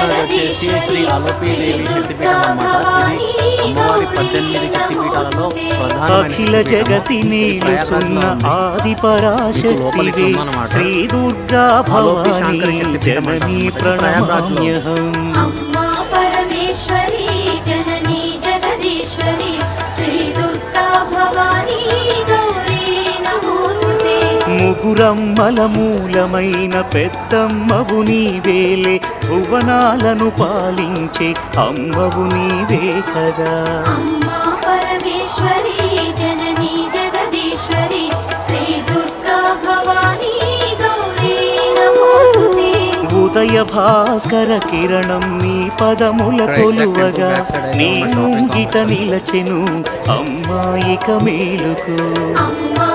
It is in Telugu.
ఉన్నది వచ్చేసి శ్రీ అలోపీదేవి శక్తిపీఠం అన్నమాట. ఇది అమ్మవారి 18 శక్తిపీఠాలలో అఖిల జగతి నేలుచున్న ఆది పరాశక్తివే శ్రీ దుర్గా భవానీ జననీ ప్రణమామ్యహం. అమ్మా పరమేశ్వరి జననీ జగదీశ్వరి శ్రీ దుర్గా భవానీ గౌరీ నమోస్తుతే. ముగురమ్మల మూలమైన పెద్దమ్మవు నీవేలే, భువనాలను పాలించే అమ్మవు నీవే కదా. అమ్మా పరమేశ్వరి జననీ జగదీశ్వరి శ్రీ దుర్గా భవానీ గౌరీ నమోస్తుతే. ఉదయ భాస్కర కిరణం నీ పదముల కొలువగా, నీ ముంగిట నిలచెను అమ్మాయిక మేలుకు. అమ్మా